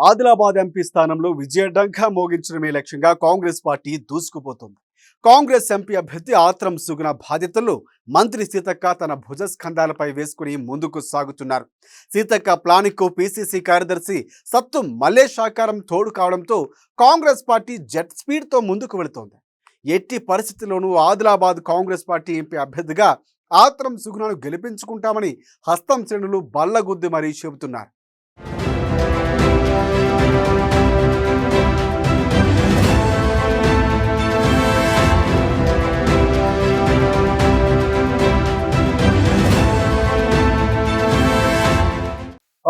Adilabad MP స్థానంలో విజయఢంకా మోగించడమే లక్ష్యంగా Congress party దూసుకుపోతోంది. Congress MP అభ్యర్థి ఆత్రం సుగుణ బాధ్యతల్లో మంత్రి సీతక్క తన భుజస్కంధాలపై వేసుకుని ముందుకు సాగుతున్నారు. సీతక్క ప్లానింగ్కు పిసిసి కార్యదర్శి సత్తు మల్లేష్ ఆకారం తోడు కావడంతో కాంగ్రెస్ పార్టీ జెట్ స్పీడ్తో ముందుకు వెళుతోంది. ఎట్టి పరిస్థితుల్లోనూ ఆదిలాబాద్ కాంగ్రెస్ పార్టీ ఎంపీ అభ్యర్థిగా ఆత్రం సుగుణను గెలిపించుకుంటామని హస్తం శ్రేణులు బల్లగుద్ది మరీ చెబుతున్నారు.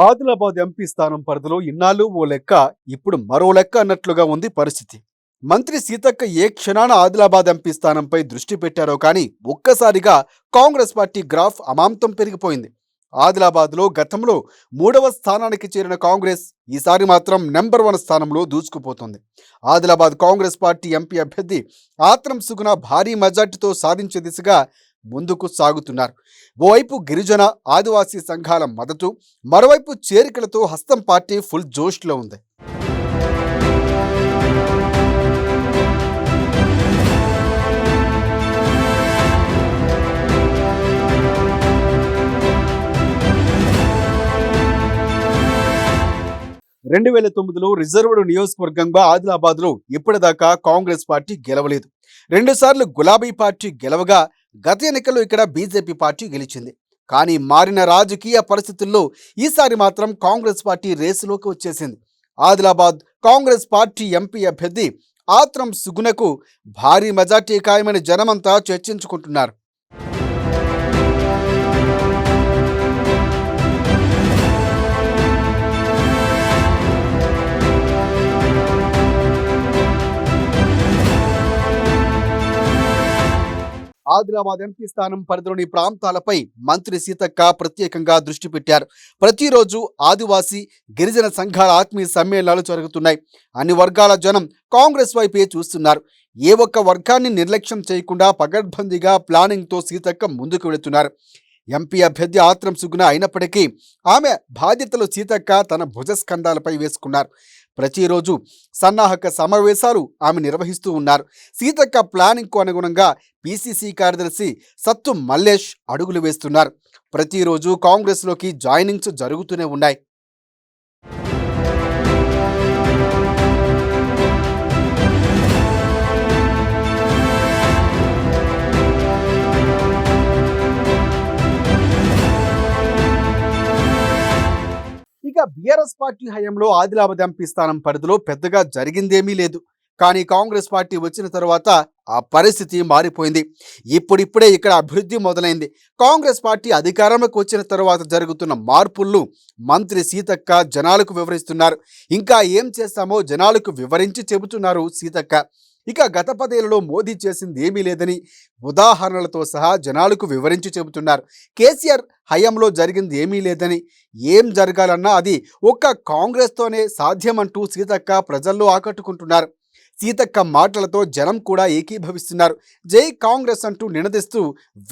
ఆదిలాబాద్ ఎంపీ స్థానం పరిధిలో ఇన్నాళ్ళు ఓ లెక్క, ఇప్పుడు మరో లెక్క అన్నట్లుగా ఉంది పరిస్థితి. మంత్రి సీతక్క ఏ క్షణాన ఆదిలాబాద్ ఎంపీ స్థానంపై దృష్టి పెట్టారో కానీ ఒక్కసారిగా కాంగ్రెస్ పార్టీ గ్రాఫ్ అమాంతం పెరిగిపోయింది. ఆదిలాబాద్లో గతంలో 3వ స్థానానికి చేరిన కాంగ్రెస్ ఈసారి మాత్రం నెంబర్ 1 స్థానంలో దూసుకుపోతుంది. ఆదిలాబాద్ కాంగ్రెస్ పార్టీ ఎంపీ అభ్యర్థి ఆత్రం సుగుణ భారీ మెజార్టీతో సాధించే దిశగా ముందుకు సాగుతున్నారు. ఓవైపు గిరిజన ఆదివాసీ సంఘాల మద్దతు, మరోవైపు చేరికలతో హస్తం పార్టీ ఫుల్ జోష్లో ఉంది. రెండు 2009లో రిజర్వ్డ్ నియోజకవర్గంగా ఆదిలాబాద్లో ఇప్పటిదాకా కాంగ్రెస్ పార్టీ గెలవలేదు. 2 సార్లు గులాబీ పార్టీ గెలవగా గత ఎన్నికల్లో ఇక్కడ బీజేపీ పార్టీ గెలిచింది. కానీ మారిన రాజకీయ పరిస్థితుల్లో ఈసారి మాత్రం కాంగ్రెస్ పార్టీ రేసులోకి వచ్చేసింది. ఆదిలాబాద్ కాంగ్రెస్ పార్టీ ఎంపీ అభ్యర్థి ఆత్రం సుగుణకు భారీ మెజార్టీ ఖాయమని జనమంతా చర్చించుకుంటున్నారు. ఆదిలాబాద్ ఎంపీ స్థానం పరిధిలోని ప్రాంతాలపై మంత్రి సీతక్క ప్రత్యేకంగా దృష్టి పెట్టారు. ప్రతిరోజు ఆదివాసీ గిరిజన సంఘాల ఆత్మీయ సమ్మేళనాలు జరుగుతున్నాయి. అన్ని వర్గాల జనం కాంగ్రెస్ వైపే చూస్తున్నారు. ఏ ఒక్క వర్గాన్ని నిర్లక్ష్యం చేయకుండా పగడ్బందీగా ప్లానింగ్తో సీతక్క ముందుకు వెళుతున్నారు. ఎంపీ అభ్యర్థి ఆత్రం సుగుణ అయినప్పటికీ ఆమె బాధ్యతలు సీతక్క తన భుజస్కంధాలపై వేసుకున్నారు. ప్రతిరోజు సన్నాహక సమావేశాలు ఆమె నిర్వహిస్తూ ఉన్నారు. సీతక్క ప్లానింగ్కు అనుగుణంగా పిసిసి కార్యదర్శి సత్తు మల్లేష్ అడుగులు వేస్తున్నారు. ప్రతిరోజు కాంగ్రెస్లోకి జాయినింగ్స్ జరుగుతూనే ఉన్నాయి. ఇక బీఆర్ఎస్ పార్టీ హయాంలో ఆదిలాబాద్ ఎంపీ స్థానం పరిధిలో పెద్దగా జరిగిందేమీ లేదు. కానీ కాంగ్రెస్ పార్టీ వచ్చిన తర్వాత ఆ పరిస్థితి మారిపోయింది. ఇప్పుడిప్పుడే ఇక్కడ అభివృద్ధి మొదలైంది. కాంగ్రెస్ పార్టీ అధికారంలోకి వచ్చిన తర్వాత జరుగుతున్న మార్పులను మంత్రి సీతక్క జనాలకు వివరిస్తున్నారు. ఇంకా ఏం చేస్తామో జనాలకు వివరించి చెబుతున్నారు సీతక్క. ఇక గత 10 ఏళ్లలో మోదీ చేసింది ఏమీ లేదని ఉదాహరణలతో సహా జనాలకు వివరించి చెబుతున్నారు. కేసీఆర్ హయాంలో జరిగింది ఏమీ లేదని, ఏం జరగాలన్నా అది ఒక్క కాంగ్రెస్తోనే సాధ్యమంటూ సీతక్క ప్రజల్లో ఆకట్టుకుంటున్నారు. సీతక్క మాటలతో జనం కూడా ఏకీభవిస్తున్నారు. జై కాంగ్రెస్ అంటూ నినదిస్తూ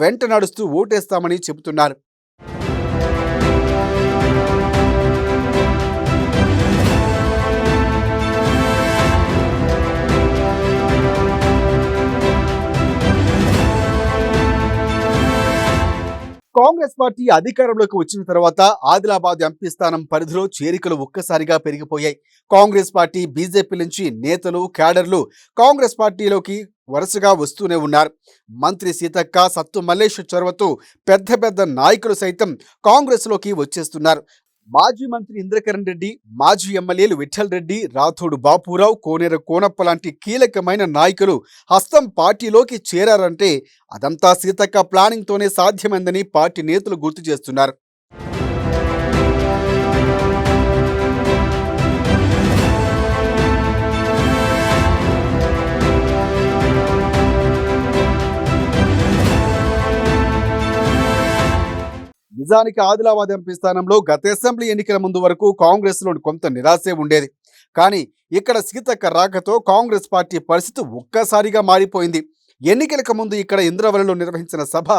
వెంట నడుస్తూ ఓటేస్తామని చెబుతున్నారు. కాంగ్రెస్ పార్టీ అధికారంలోకి వచ్చిన తర్వాత ఆదిలాబాద్ ఎంపీ స్థానం పరిధిలో చేరికలు ఒక్కసారిగా పెరిగిపోయాయి. కాంగ్రెస్ పార్టీ బీజేపీ నుంచి నేతలు క్యాడర్లు కాంగ్రెస్ పార్టీలోకి వరుసగా వస్తూనే ఉన్నారు. మంత్రి సీతక్క సత్తు మల్లేష్ చొరవతో పెద్ద నాయకులు సైతం కాంగ్రెస్లోకి వచ్చేస్తున్నారు. మాజీ మంత్రి ఇంద్రకరణ్ రెడ్డి, మాజీ ఎమ్మెల్యేలు విఠల్ రెడ్డి, రాథోడు బాపురావు, కోనేర కోనప్ప లాంటి కీలకమైన నాయకులు హస్తం పార్టీలోకి చేరారంటే అదంతా సీతక్క ప్లానింగ్తోనే సాధ్యమైందని పార్టీ నేతలు గుర్తు చేస్తున్నారు. నిజానికి ఆదిలాబాద్ ఎంపీ స్థానంలో గత అసెంబ్లీ ఎన్నికల ముందు వరకు కాంగ్రెస్లో కొంత నిరాశే ఉండేది. కానీ ఇక్కడ సీతక్క రాకతో కాంగ్రెస్ పార్టీ పరిస్థితి ఒక్కసారిగా మారిపోయింది. ఎన్నికలకు ముందు ఇక్కడ ఇంద్రవల్లిలో నిర్వహించిన సభ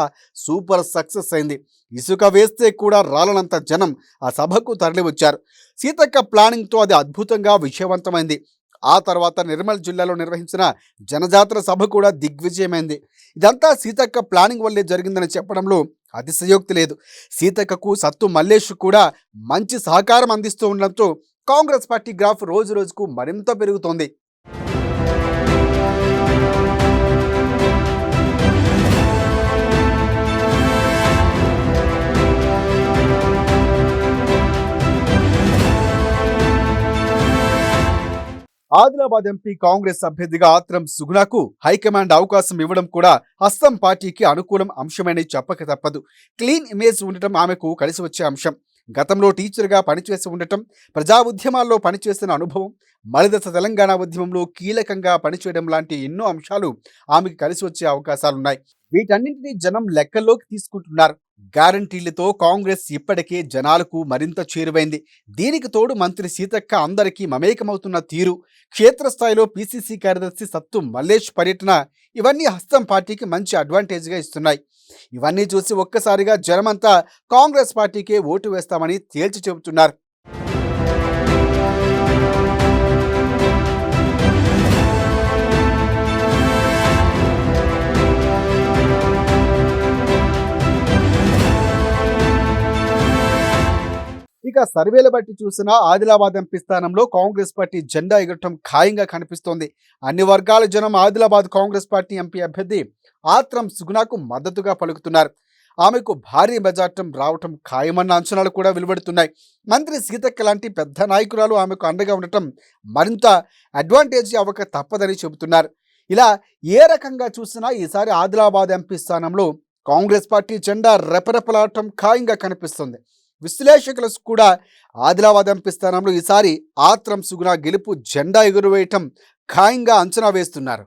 సూపర్ సక్సెస్ అయింది. ఇసుక వేస్తే కూడా రాలనంత జనం ఆ సభకు తరలివచ్చారు. సీతక్క ప్లానింగ్తో అది అద్భుతంగా విజయవంతమైంది. ఆ తర్వాత నిర్మల్ జిల్లాలో నిర్వహించిన జనజాతర సభ కూడా దిగ్విజయమైంది. ఇదంతా సీతక్క ప్లానింగ్ వల్లే జరిగిందని చెప్పడంలో అతిశయోక్తి లేదు. సీతక్కకు సత్తు మల్లేష్ కూడా మంచి సహకారం అందిస్తూ ఉండడంతో కాంగ్రెస్ పార్టీ గ్రాఫ్ రోజు రోజుకు మరింత పెరుగుతోంది. ఆదిలాబాద్ ఎంపీ కాంగ్రెస్ అభ్యర్థిగా ఆత్రం సుగుణకు హైకమాండ్ అవకాశం ఇవ్వడం కూడా హస్తం పార్టీకి అనుకూలం అంశమని చెప్పక తప్పదు. క్లీన్ ఇమేజ్ ఉండటం ఆమెకు కలిసి వచ్చే అంశం. గతంలో టీచర్గా పనిచేసి ఉండటం, ప్రజా ఉద్యమాల్లో పనిచేసిన అనుభవం, మలిదశ తెలంగాణ ఉద్యమంలో కీలకంగా పనిచేయడం లాంటి ఎన్నో అంశాలు ఆమెకు కలిసి వచ్చే అవకాశాలున్నాయి. వీటన్నింటినీ జనం లెక్కల్లోకి తీసుకుంటున్నారు. గ్యారంటీలతో కాంగ్రెస్ ఇప్పటికే జనాలకు మరింత చేరువైంది. దీనికి తోడు మంత్రి సీతక్క అందరికీ మమేకమవుతున్న తీరు, క్షేత్రస్థాయిలో పిసిసి కార్యదర్శి సత్తు మల్లేష్ పర్యటన, ఇవన్నీ హస్తం పార్టీకి మంచి అడ్వాంటేజ్గా ఇస్తున్నాయి. ఇవన్నీ చూసి ఒక్కసారిగా జనమంతా కాంగ్రెస్ పార్టీకే ఓటు వేస్తామని తేల్చి చెబుతున్నారు. ఇక సర్వేల బట్టి చూసినా ఆదిలాబాద్ ఎంపీ స్థానంలో కాంగ్రెస్ పార్టీ జెండా ఎగరటం ఖాయంగా కనిపిస్తోంది. అన్ని వర్గాల జనం ఆదిలాబాద్ కాంగ్రెస్ పార్టీ ఎంపీ అభ్యర్థి ఆత్రం సుగుణకు మద్దతుగా పలుకుతున్నారు. ఆమెకు భారీ మెజార్టీ రావటం ఖాయమన్న అంచనాలు కూడా వెలువడుతున్నాయి. మంత్రి సీతక్క లాంటి పెద్ద నాయకురాలు ఆమెకు అండగా ఉండటం మరింత అడ్వాంటేజ్ అవ్వక తప్పదని చెబుతున్నారు. ఇలా ఏ రకంగా చూసినా ఈసారి ఆదిలాబాద్ ఎంపీ స్థానంలో కాంగ్రెస్ పార్టీ జెండా రెపరెపలాడటం ఖాయంగా కనిపిస్తుంది. విశ్లేషకులు కూడా ఆదిలాబాద్ ఎంపీ స్థానంలో ఈసారి ఆత్రం సుగుణ గెలుపు జెండా ఎగురవేయటం ఖాయంగా అంచనా వేస్తున్నారు.